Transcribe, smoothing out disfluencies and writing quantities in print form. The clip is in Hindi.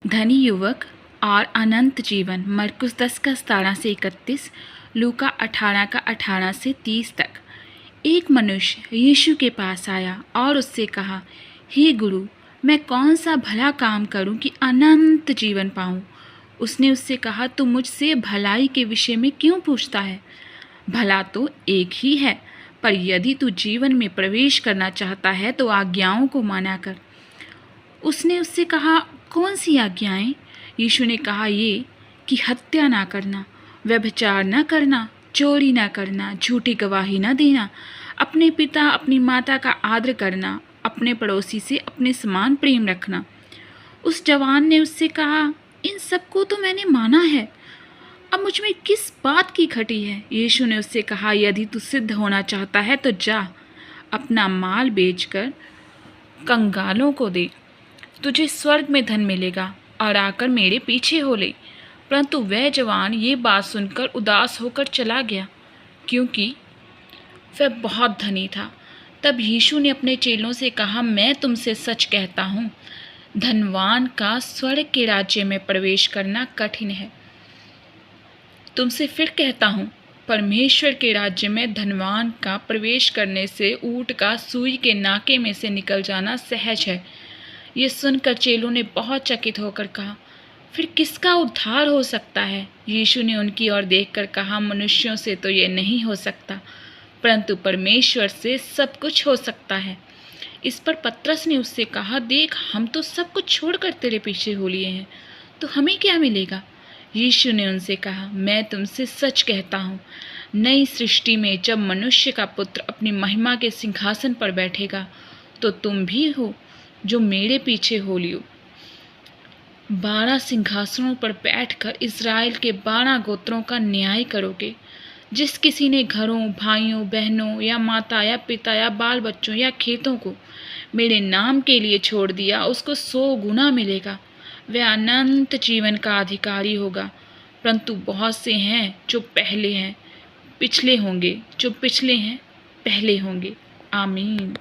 धनी युवक और अनंत जीवन। मरकुस 10 का 17 से 31, लूका 18 का 18 से 30 तक। एक मनुष्य यीशु के पास आया और उससे कहा, हे गुरु, मैं कौन सा भला काम करूं कि अनंत जीवन पाऊं? उसने उससे कहा, तू मुझसे भलाई के विषय में क्यों पूछता है? भला तो एक ही है, पर यदि तू जीवन में प्रवेश करना चाहता है तो आज्ञाओं को माना कर। उसने उससे कहा, कौन सी आज्ञाएं? यीशु ने कहा, ये कि हत्या ना करना, व्यभिचार ना करना, चोरी ना करना, झूठी गवाही ना देना, अपने पिता अपनी माता का आदर करना, अपने पड़ोसी से अपने समान प्रेम रखना। उस जवान ने उससे कहा, इन सबको तो मैंने माना है, अब मुझ में किस बात की खटी है? यीशु ने उससे कहा, यदि तू सिद्ध होना चाहता है तो जा, अपना माल बेचकर कंगालों को दे, तुझे स्वर्ग में धन मिलेगा, और आकर मेरे पीछे हो ले। परंतु वह जवान ये बात सुनकर उदास होकर चला गया, क्योंकि वह बहुत धनी था। तब यीशु ने अपने चेलों से कहा, मैं तुमसे सच कहता हूँ, धनवान का स्वर्ग के राज्य में प्रवेश करना कठिन है। तुमसे फिर कहता हूँ, परमेश्वर के राज्य में धनवान का प्रवेश करने से ऊँट का सुई के नाके में से निकल जाना सहज है। ये सुनकर चेलों ने बहुत चकित होकर कहा, फिर किसका उद्धार हो सकता है? यीशु ने उनकी ओर देखकर कहा, मनुष्यों से तो ये नहीं हो सकता, परंतु परमेश्वर से सब कुछ हो सकता है। इस पर पतरस ने उससे कहा, देख, हम तो सब कुछ छोड़कर तेरे पीछे हो लिए हैं, तो हमें क्या मिलेगा? यीशु ने उनसे कहा, मैं तुमसे सच कहता हूँ, नई सृष्टि में जब मनुष्य का पुत्र अपनी महिमा के सिंहासन पर बैठेगा, तो तुम भी हो जो मेरे पीछे हो लियो। 12 सिंहासनों पर बैठकर इज़राइल के 12 गोत्रों का न्याय करोगे। जिस किसी ने घरों, भाइयों, बहनों या माता या पिता या बाल बच्चों या खेतों को मेरे नाम के लिए छोड़ दिया, उसको 100 गुना मिलेगा। वह अनंत जीवन का अधिकारी होगा। परंतु बहुत से हैं जो पहले हैं पिछले होंगे, जो पिछले हैं पहले होंगे। आमीन।